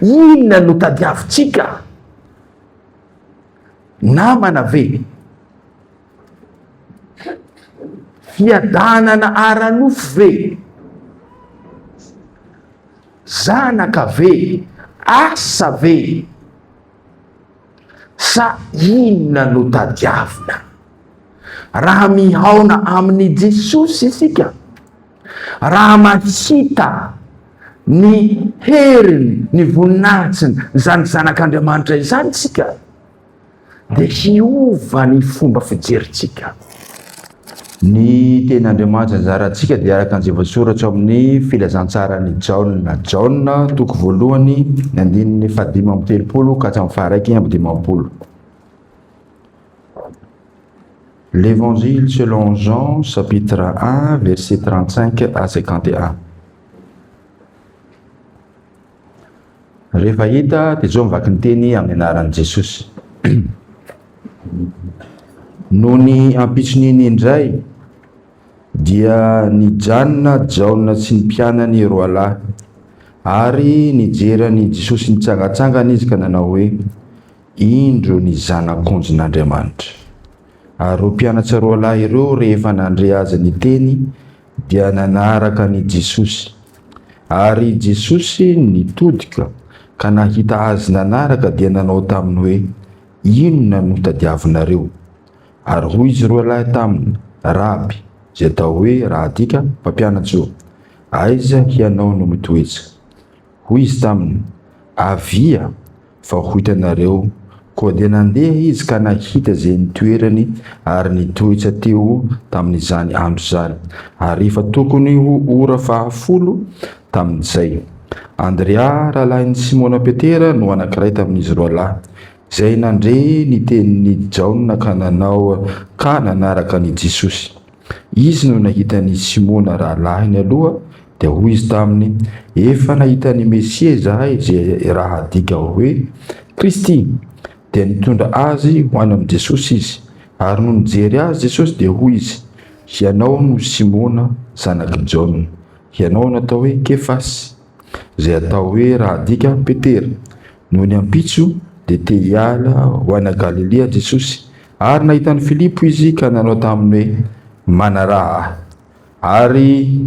inona no tadiavintsika? Namana ve? Fiadanana ara-nofo ve? Zanaka ve? Asa ve? Sa inona no tadiavina? Raha mihaona amin'ny Jesosy isika, raha mahita ny heriny, ny voninahitsiny zany Zanak'Andriamanitra izany tsika, dia hiova ny fomba fijerintsika. Ny tenin'Andriamanitra anjarantsika dia araka an'izay voasoratra amin'ny filazantsarany Jaona, toko voalohany, ny andininy 5:30 ka hatramin'ny faharaiky 5:30. L'évangile selon Jean, chapitre 1, verset 35 à 51. Rehefa hita dia zao mivaky ny teny amin'ny anaran'i Jesosy. No ny ampitson'iny indray dia nijanona Jaona sy ny mpianany roa lahy, ary nijerany Jesosy nitsangatsangana izy ka nanao hoe, indro ny Zanak'ondrin'Andriamanitra. Ary ro mpianatra roa lahy ireo rehefa nandre azy ny teny dia nanaraka ny Jesosy. Ary Jesosy nitodika ka nahita azy nanaraka dia nanao taminy hoe, inona no tadiavinareo? Ary hoy izy roa lahy taminy, Raby, zay atao hoe raha adika mpampianatso, aiza hianao no mitoetra? Hoy izy taminy, avia fa ho hitanareo. Koa dia nandeha izy ka nahita zay nitoerany ary nitoetra teo tamin'izany andro zany. Ary efa tokony ho ora 10 tamin'izay. Rahalahin'i Simona Petera no anankiray tamin'izy roa lahy, zay nandre ny tenin'i Jaona ka nanaraka ny Jesosy. Izy no nahitany Simona rahalahiny aloha, dia hoy izy taminy, efa nahitany Mesia zahay, zay raha adika hoe Kristy. Dia nitondra azy ho any amin'ny Jesosy izy. Ary no nijery azy Jesosy dia hoy izy, ianao no Simona zanak'i Jaona, ianao natao hoe Kefasy, zay atao hoe raha adika Petera. No ny ampitso dia te-hiala ho any Galilia Jesosy. Ary nahitany Filipo izy ka nanao taminy hoe Manaraha Ahy. Ary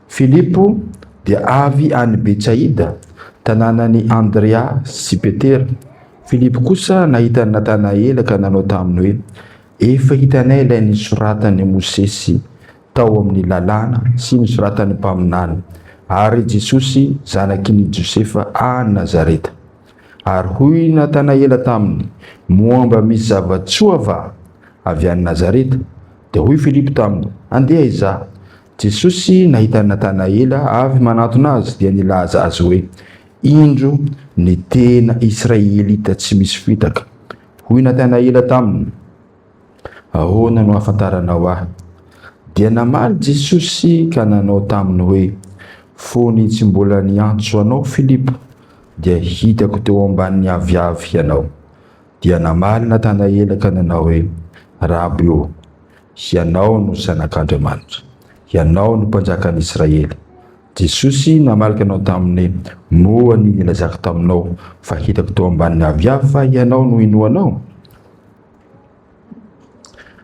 Filipo dia avy any Betsaida, tanànan'i Andrea sy Petera. Filipo kosa nahitany Natanaela ka nanao taminy hoe, efa hitanay ilay nosoratan'i Mosesy tao amin'ny lalàna sy nosoratan'ny mpaminany, Ary Jesosy zanak'iny Josefa a Nazareta. Ary hoy Natanaela taminy, moamba misy zava-tsoa va avy any Nazareta? Dia hoy Filipo taminy, andeha izaho. Jesosy nahitany Natanaela avy manantona azy dia nilaza azy hoe, indro ny tena Israelita tsy misy fitaka. Hoy Natanaela taminy, ahoana no ahafantaranao ahy? Dia namaly Jesosy ka nanao taminy hoe, fony tsy mbola niantso anao Filipo, dia hitako teo ambanin'ny aviavy ianao. Dia namaly Natanaela ka nanao hoe, Raby o, ianao no Zanak'Andriamanitra, ianao no Mpanjakan'ny Isiraely. Jesosy namalika anao taminy, moa ny nilazako taminao, fa hitako teo ambanin'ny aviavy fa ianao no inoanao.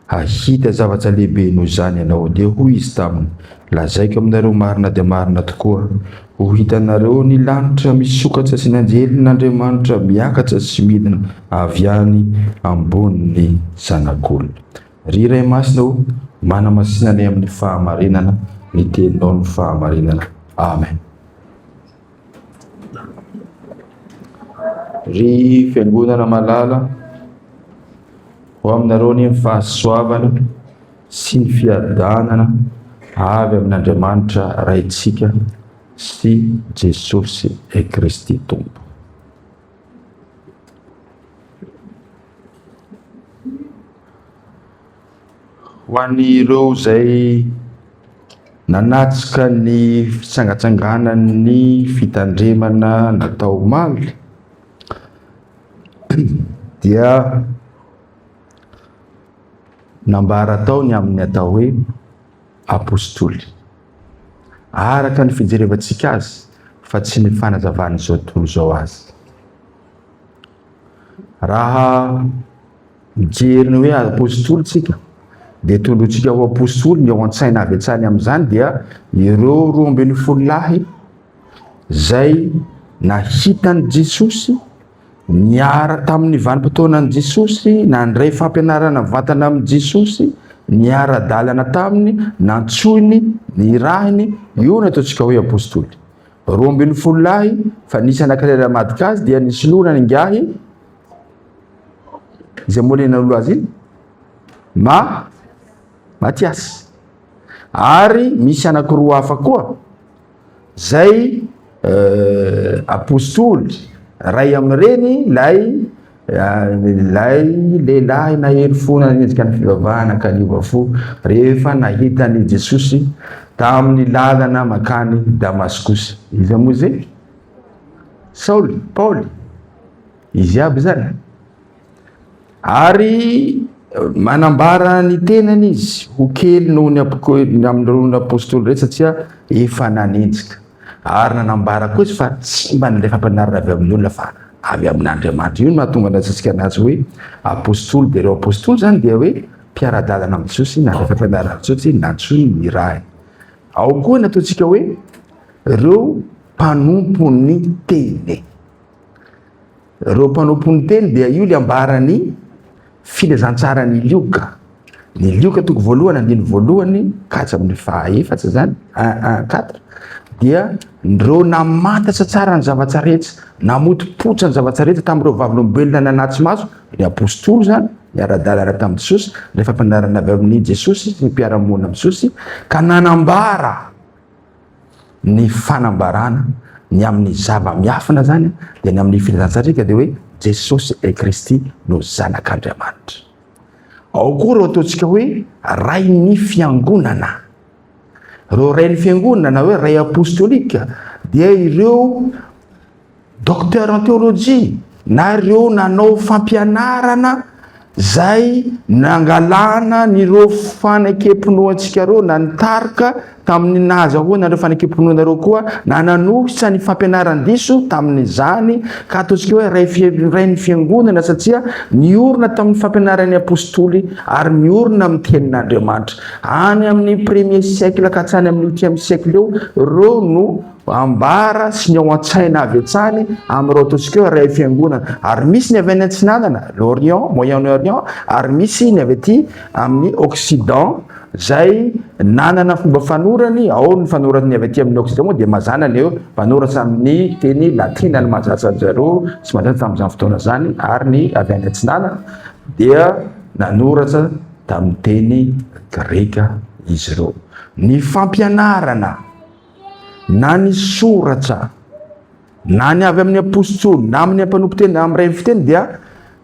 Hahita zavatra lehibe noho izany ianao. Dia hoy izy taminy, lazaiko aminareo marina dia marina tokoa, ho hitanareo ny lanitra misokatra sy ny anjelin'Andriamanitra miakatra sy midina avy any ambonin'ny Zanak'olona. Ry Ray masina ho manamasinanay amin'ny fahamarinana, ny teninao ny fahamarinana. Amen. Ry fiangonana malala ho aminareo ny fahasoavana sy ny fiadanana avy amin'Andriamanitra raitsika sy Jesosy e Kristy Tompo. Ho an'ireo zay nanatsika ny fitsangatsanganan'ny fitandremana natao maly, dia nambara taony amin'ny atao hoe apôstoly. Araka ny fijerevantsika azy fa tsy ny fanazavana zao tontolo zao azy. Raha mijery ny hoe apôstôly tsika dia tondrotsika ho apôstôly ny ao an-tsaina avy hatrany amin'izany dia ireo 12 lahy zay nahitan'i Jesosy, niara tamin'ny vanim-potoanan'i Jesosy, nandray fampianarana vatana amin'i Jesosy, niara-dalana taminy, nantsoiny, nirahiny, io no ataontsika hoe apôstôly. 12 lahy fa nisy anankiray namadika azy dia nisoloana ny ngahy izay molena olo azy iny Matiasy. Ary misy anankiroa hafa koa zay apôstôly, ray amin'ireny lay lehilahy nahery fona nendrika ny fivavahana kaniva fo rehefa nahitany Jesosy tamin'ny lalana makany Damaskosy. Izy moa zay Saoly, Paoly, izy aby zany. Ary manambara ny tenany izy ho kely noho ny apôstôly rehetra satria efa nanenjika. Ary nanambara koa izy fa tsy mba nilay fampianarana avy amin'ny olona fa avy amin'Andriamanitra. Io no mahatonga antsika anazy hoe apôstôly. Dia ireo apôstôly zany dia hoe mpiara-dalana amin'ny Jesosy, nandray fampianarana amin'ny Jesosy, nantsoiny, nirahy. Ao koa nataontsika hoe ireo mpanompon'ny teny. Ireo mpanompon'ny teny dia io le ambarany filazantsara ny lioka. Ny lioka toko voalohany, andiny voalohany katsa amin'ny fahaefatra zany 1:4 dia ndreo namantatra tsara ny zavatsarehetra, namotipotra ny zavatsarehetra tamin'ireo vavolombelona nanatsy maso, ny apôstôly zany niara-dalana tamin'i Jesosy, ny fampianarana avy amin'ny Jesosy sy ny mpiara-monina amin'ny Jesosy, ka nanambara ny fanambarana ny amin'ny zava-miafina zany dia ny amin'ny filazantsarika dia hoe Jesosy e Kristy no Zanak'Andriamanitra. Ao koa reo ataontsika hoe ray ny fiangonana. Reo ray ny fiangonana na hoe ray apôstôlika dia ireo docteur en théologie na ireo nanao fampianarana zay nangalana nireo fanekempinoantsika reo, nanitarika tamin'ny nahazahoana ireo fanekempinoanareo koa, nananohitra ny fampianaran-diso tamin'izany, ka ataontsika hoe ray ny fiangonana satria niorina tamin'ny fampianaran'ny apôstôly ary niorina amin'ny tenin'Andriamanitra. Any amin'ny 1er siècle ka hatrany amin'ny 8e siècle eo, reo no ambara sy ny ao an-tsaina avy hatrany amin'ireo ataontsika hoe ray fiangonana. Ary misy ny avy any antsinanana l'Orient, Moyen-Orient, ary misy ny avy aty amin'ny Occident zay nanana fomba fanorany. Ao ny fanorany avy aty amin'ny Occident moa dia mazana ny eo mpanoratra amin'ny teny latina ny mahazatsy zareo sy mahazatsy tamin'izany fotoana zany, ary ny avy any antsinanana dia nanoratra tamin'ny teny greka izy ireo. Ny fampianarana na ny soratra na ny avy amin'ny apôstôly na amin'ny mpanompo-teny na amin'ny ray fiteny dia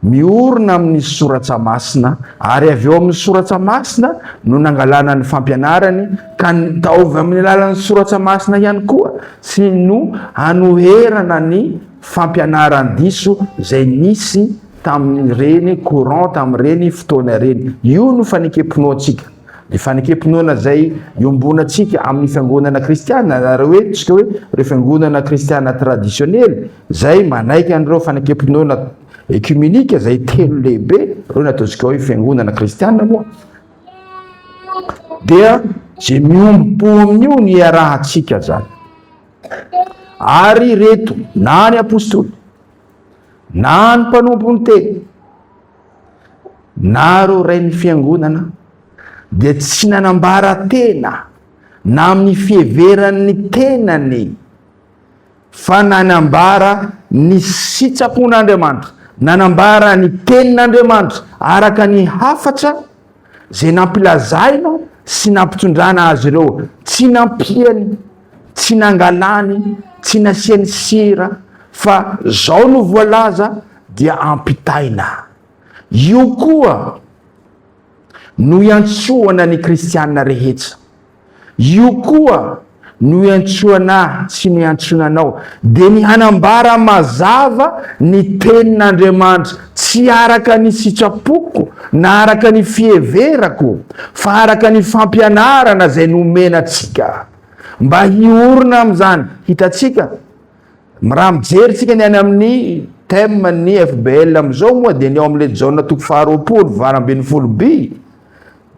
miorina amin'ny soratra masina, ary avy eo amin'ny soratra masina no nangalana ny fampianarany, ka taovy amin'ny alalan'ny soratra masina ihany koa sy no hanoherana ny fampianaran-diso zay nisy tamin'ireny courant, tamin'ireny fotoana ireny. Io no fanekempinoantsika. Ny fanekempinoana zay iombonantsika amin'ny fiangonana kristiana na hoe tsika hoe ireo fiangonana kristiana traditionnel zay manaiky an'ireo fanekempinoana ekumenika zay telo lehibe, reo nataontsika hoe fiangonana kristiana moa. Dia zay miombo amin'io ny iarahantsika zany. Ary reto na ny apôstôly na ny mpanompon'ny teny na reo ray ny fiangonana dia tsy nanambara tena na amin'ny fieveran'ny tenany, fa nanambara ny sitrapon'Andriamanitra, nanambara ny tenin'Andriamanitra araka ny hafatra zay nampilazaina sy nampitrondrana azy ireo, tsy nampiany, tsy nangalany, tsy nasiany sira, fa zao no voalaza dia ampitaina. Io koa no iantsoana ny kristianina rehetra. Io koa no iantsoana sy no iantsonanao, dia ny hanambara mazava ny tenin'Andriamanitra, tsy araka ny sitrapoko na araka ny fieverako, fa araka ny fampianarana zay nomenantsika mba hiorina amin'izany. Hitatsika raha mijery tsika ny any amin'ny thème ny FBL am'izao moa de ny ao am'le Jaona toko faharoapolo varambin'ny folo by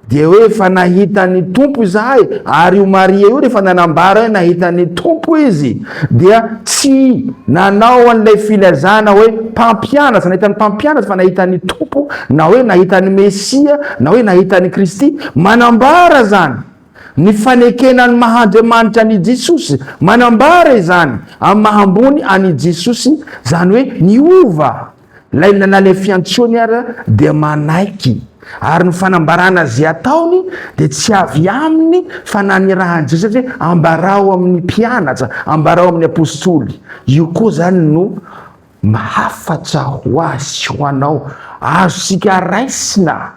de hoe fa nahita ny tompo izahay ary io Maria io rehefa nanambara hoe nahita ny tompo izy dia tsy nanao an'ilay filazana hoe mpampianatra, nahita ny mpampianatra fa nahita ny tompo na hoe nahita ny Mesia na hoe nahita ny Kristy, manambara zany ny fanekenany Mahandriamanitra an'i Jesosy, manambara izany amin'ny mahambony an'i Jesosy, zany hoe niova nale fiantsoany ara de manaiky, ary ny fanambarana zay ataony de tsy avy aminy fa nanirahany Jesosy satria ambarao amin'ny mpianatra, ambarao amin'ny apôstoly. Io koa zany no mahafatra ho azy ho anao, azosika raisina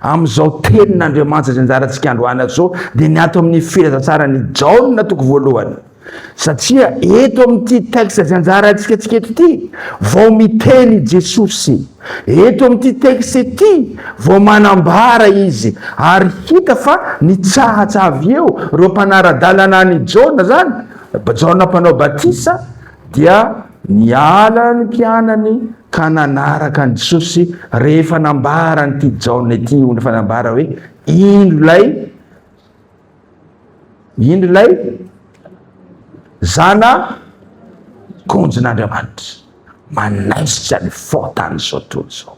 am'izao tenin'Andriamanitra zay anjarantsika androany zao, de ny ato amin'ny filaza ny Jaona toko voalohany. Satria eto amin'ity texte zay anjarantsika eto ty vao miteny Jesosy, eto amin'ity texte ty vao manambara izy, ary hita fa nitsahatsa avy eo reo mpanaradalana ny Jaona zany, Jaona mpanao batisa dia niala ny mpianany ka nanaraka ny Jesosy rehefa nambara nyty Jaona ity, rehefa nambara hoe indro lay Zanak'ondrin'Andriamanitra, manaisitra ny fotany zao tontolo zao,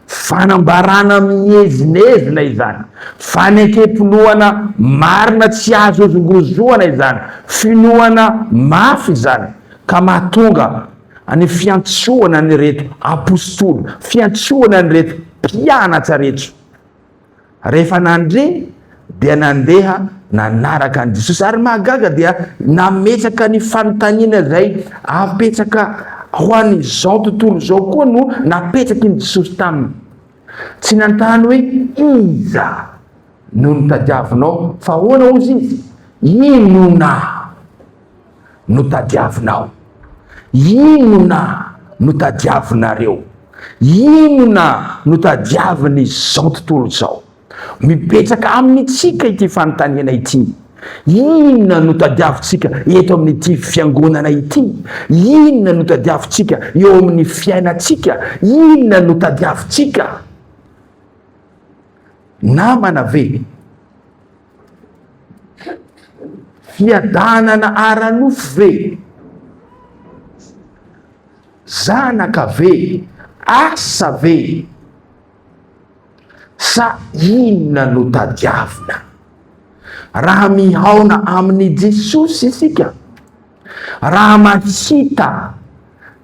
fanambarana mihezinezina izany, fanekepoloana marina tsy azo ozongozoana izany, finoana mafy izany, ka mahatonga any fiantsoana ny reto apôstoly, fiantsoana ny reto mpianatra reto. Rehefa nandre dia nandeha nanaraka an Jesosy, ary mahagaga dia nametraka ny fanontaniana zay apetraka ho an'izao tontolo zao koa no napetraky ny Jesosy taminy. Tsy nantany hoe iza no notadiavinao fa hoana ozy izy, inona no tadiavinao, inona no tadiavinareo, inona no tadiaviny zao tontolo zao. Mipetraka aminitsika ity fanontaniana ity, inona no tadiavitsika eto amin'ity fiangonana ity, inona no tadiavitsika eo amin'ny fiainatsika, inona no tadiavitsika. Namana ve, fiadanana ara-nofo ve, zanaka ve, asa ve, sa inona no tadiavina. Raha mihaona amin'ny Jesosy isika, raha mahita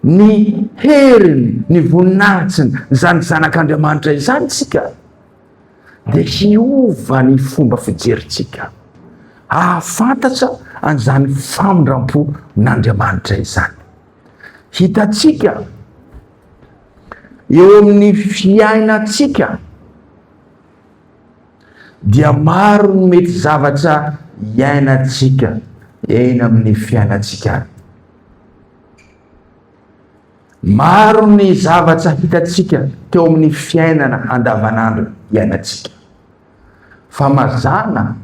ny heriny, ny voninahitsiny zany Zanak'Andriamanitra izany tsika, de hiova ny fomba fijeritsika, ahafantatra an'izany famindrampo n'Andriamanitra izany. Hitatsika eo amin'ny fiainatsika dia maro ny mety zavatra iainatsika eny amin'ny fiainatsika, maro ny zavatra hitatsika teo amin'ny fiainana andavanandro iainatsika, fa mazana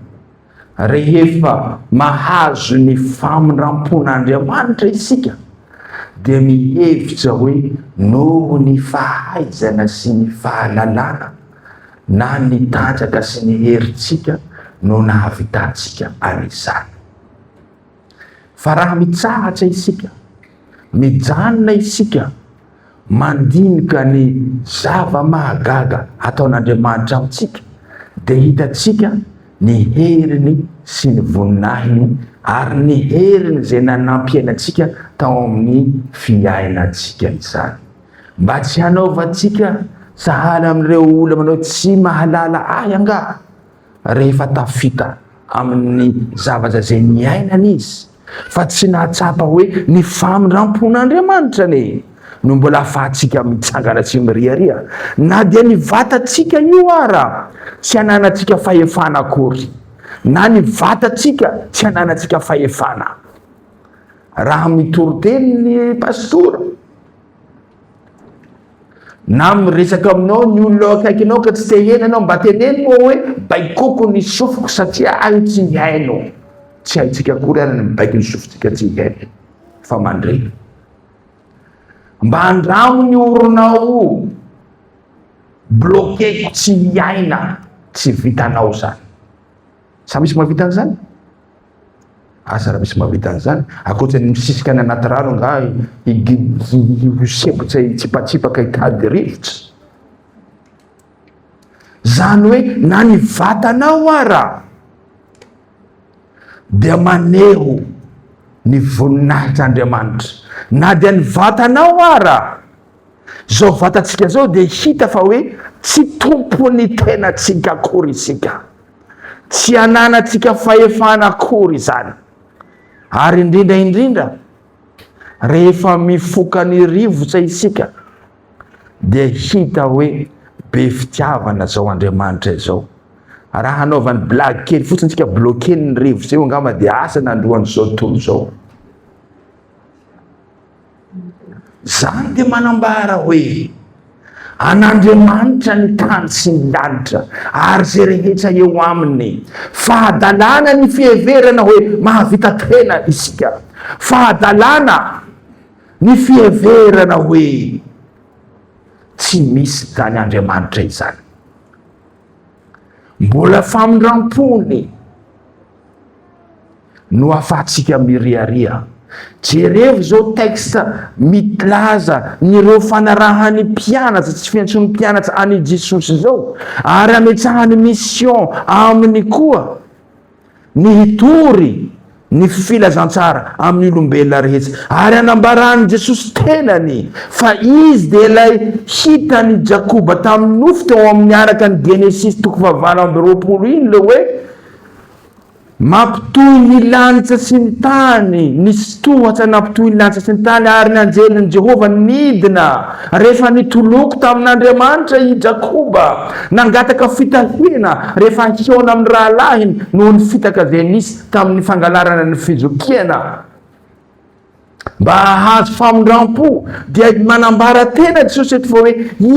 rehefa mahazo ny famindrampon'Andriamanitra isika de mihevitra hoe noho ny fahaizana sy ny fahalalana na ny tanjaka sy ny heritsika no nahavitantsika an'izany. Fa raha mitsahatra isika, mijanona isika mandinika ny zava-mahagaga ataon'Andriamanitra amintsika, de hitatsika ny heriny sy ny voninahiny ary ny heriny zay nanampiainatsika tao amin'ny fiainatsika izany. Mba tsy hanaovantsika sahala amin'ireo olona manao tsy mahalala ahy anga rehefa tafita amin'ny zavatra zay niainany izy, fa tsy nahatsapa hoe ny famindrampon'Andriamanitra ne no mbola ahafahantsika mitsangana tsy miriaria, na dia ny vatatsika io ara tsy hananatsika fahefana akory, na ny vatatsika tsy hananatsika fahefana. Raha mitoriteny ny pastora na miresaka aminao ny olona akaikinao ka tsy te henanao, mba teneny moa hoe baikoko ny sofiko satria ahy tsy haino, tsy haitsika akory ary ny baiky ny sofotsika tsy haino, fa mandre mba andramo ny oronao bloqué tsy hiaina, tsy vitanao zany. Sa misy mahavita an'izany? Asa raha misy mahavita an'izany, akoatrany misisika ny anaty rano nga hisepotsy hitsipatsipaka hitady rivotra. Zany hoe na ny vatanao ara dia maneho ny voninahitr'Andriamanitra, na dia ny vatanao ara zao vatantsika zao dia hita fa hoe tsy tompony tenatsika akory isika, tsy ananatsika fahefana akory zany. Ary indrindra rehefa mifoka ny rivotra isika dia hita hoe be fitiavana zao Andriamanitra izao. Raha hanaovany blague kely fotsiny tsika bloqué ny rivotra io angamba dia asa nandroan'izao tontolo zao. Zany dia manambara hoe an'Andriamanitra ny tany sy ny lanitra ary zay rehetra eo aminy. Fahadalana ny fiheverana hoe mahavita tena isika, fahadalana ny fiheverana hoe tsy misy zany Andriamanitra izany. Mbola famindram-pony no ahafahantsika miriaria. Jerevo zao texte milaza nireo fanarahan'ny mpianatra, tsy fiantsony mpianatra Ary Jesosy zao, ary ametrahany mission amin'ny koa ny hitory ny filazantsara amin'ny olombelona rehetra, ary anambarany Jesosy tenany fa izy dia ilay hitany Jakoba tamin'ny nofo teo amin'ny araka ny Genesis 19 iny le hoe mampitohy ny lanitra sy ny tany, nisy tohatra nampitohy ny lanitra sy ny tany, ary ny anjelin'i Jehova nidina rehefa nitoloko tamin'Andriamanitra i Jakoba, nangataka fitahiana rehefa hiona amin'ny rahalahin'i noho ny fitaka izay nisy tamin'ny fangalarana ny fizokiana. Mba hahazo famindram-po dia manambara tena Jesosy eto fa hoe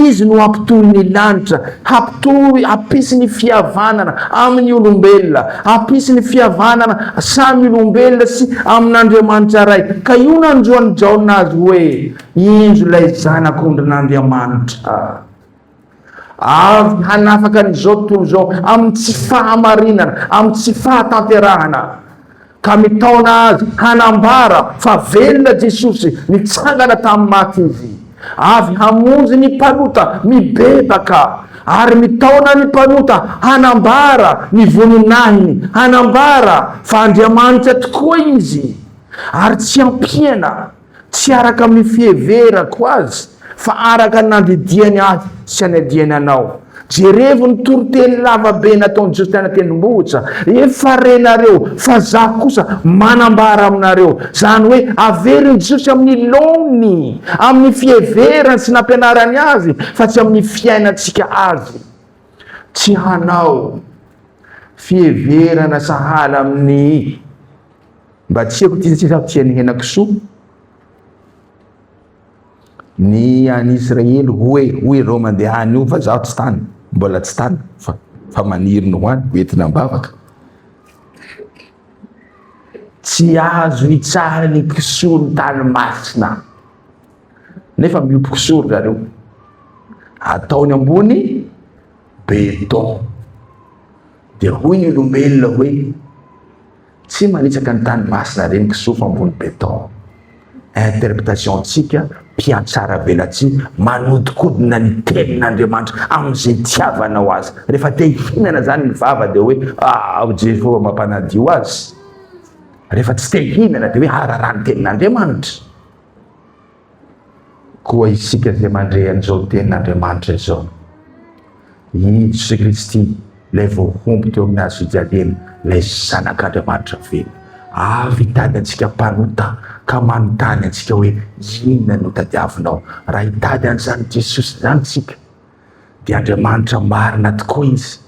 izy no hampitohy ny lanitra, hampisy ny fihavanana amin'ny olombelona, hampisy ny fihavanana samy olombelona sy amin'Andriamanitra ray. Ka io nandroany Jaona azy hoe indro ilay Zanak'ondrin'Andriamanitra avy hanafaka n'izao tontolo zao amin'ny tsy fahamarinana, amin'ny tsy fahatanterahana, ka mitaona azy hanambara fa velona Jesosy nitsangana tamin'ny maty izy, avy hamonjy ny mpanota mibebaka, ary mitaona ny mpanota hanambara ny voninahiny, hanambara fa Andriamanitra tokoa izy, ary tsy ampiana, tsy araka amin'ny fiheverako azy fa araka nandidiany azy sy anadiany anao. Jerevo ny toriteny lavabe nataony Jesosy tena tendrombohitra, efa renareo fa za kosa manambara aminareo. Zany hoe averiny Jesosy amin'ny lony, amin'ny fiheverany sy nampianarany azy, fa tsy amin'ny fiainantsika azy. Tsy hanao fiheverana sahala amin'ny mba tsy haiko tiany henakisoa ny an'i Israely hoe reo mandeha any io fa zaho tsy tany, mbola tsy tany fa maniry no hoany hoentina mbavaka. Tsy azo hitsara ny kisoa ny tany masina, nefa miompy kisoa zareo, ataony ambony beton. Dia hoy ny olombelona hoe tsy manitsaka ny tany masina reny kisoa fa ambony beton. Interpretation tsika mpiantsara velatsi manodikodina ny tenin'Andriamanitra amin'izay tiavanao azy. Rehefa te hihinana zany ny vava dia hoe Jehova mampanadio azy. Rehefa tsy te hihinana dia hoe hararany tenin'Andriamanitra. Koa isika izay mandray an'izao tenin'Andriamanitra izao, i Jesosy Kristy ilay voahomby teo amin'ny hazo fijaliana, ilay Zanak'Andriamanitra velo, avy hitady antsika mpanota ka manontany antsika hoe inona no tadiavinao. Raha hitady an'izany Jesosy zany tsika dia Andriamanitra marina tokoa izy,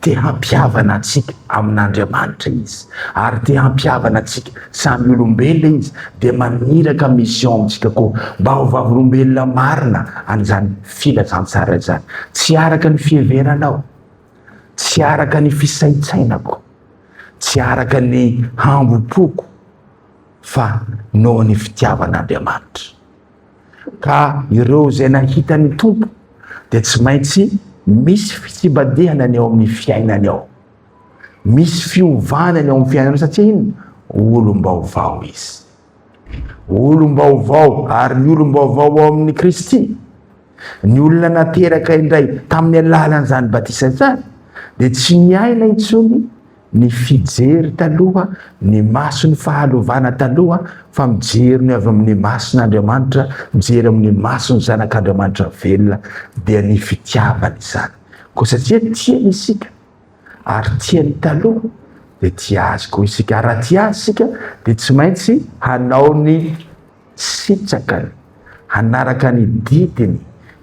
te hampihavana antsika amin'Andriamanitra izy, ary te hampihavana antsika samy olombelona izy, dia maniraka mission amintsika koa mba ho vavolombelona marina an'izany filazantsara izany, tsy araka ny fiheveranao, tsy araka ny fisaitsainako, tsy araka ny hambopoko, fa noho ny fitiavan'Andriamanitra. ka ireo zay nahita ny tompo dia tsy maintsy misy fitsibadihana ny ao amin'ny fiainany ao, misy fiovanany ao amin'ny fiainany satria ino? Olom-baovao izy, olom-baovao. Ary ny olom-baovao ao amin'ny Kristy, ny olona nateraka indray tamin'ny alalan'izany batisa zany, dia tsy miaina intsony ny fijery taloha, ny masony fahalovana taloha, fa mijery ny avy amin'ny mason'Andriamanitra, mijery amin'ny masony Zanak'Andriamanitra velona, dia ny fitiavany izany. Koa satria tiany isika ary tiany taloha, dia tia azy koa isika. Raha tia azy isika dia tsy maintsy hanao ny sitrakany, hanaraka ny didiny,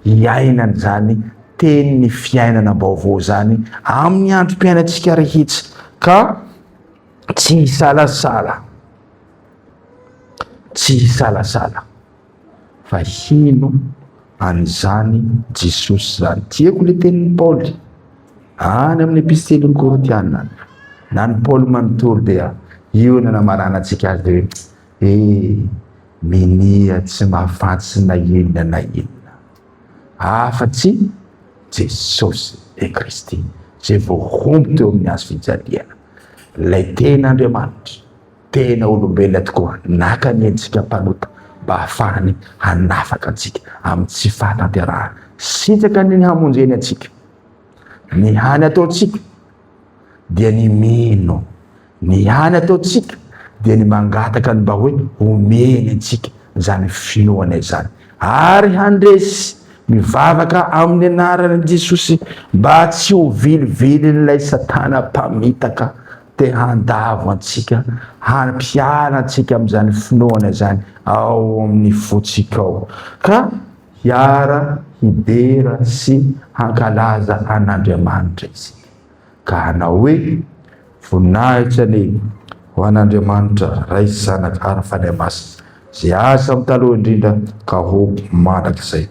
hiainany zany teny ny fiainana baovao zany amin'ny androm-piainantsika rehetra, ka tsy hisalasala, tsy hisalasala, fa hino an'izany Jesosy zany. Tiako le tenin'ny Paoly any amin'ny epistelin'ny Korintiana, na ny Paoly manontolo dia io no namarana antsika azy hoe minia tsy mahafatsy na inona na inona afa-tsy Jesosy e Kristy zay voahomby teo amin'ny hazo fijaliana. Lay ten'Andriamanitra, tena olombelona tokoa, naka ny endrika mpanota mba hahafahany hanafaka antsika amin'ny tsy fahatanterahana. Sitraka ny hamonjeny antsika, ny hany ataontsika dia ny mino, ny hany ataontsika dia ny mangataka ny mba hoe omeny antsika zany finoana izany, ary handresy mivavaka amin'ny anaran'i Jesosy mba tsy ho vilivilin'ilay satana mpamitaka te handavo antsika, hampiala antsika amin'izany finoana izany ao amin'ny fotsika ao, ka hiara hibera sy hankalaza an'Andriamanitra izy. Ka hanao hoe voninahitra ny ho an'Andriamanitra ray sy zanaka ary fanahy masina zay asa amin'ny taloha indrindra ka ho mandrakizay.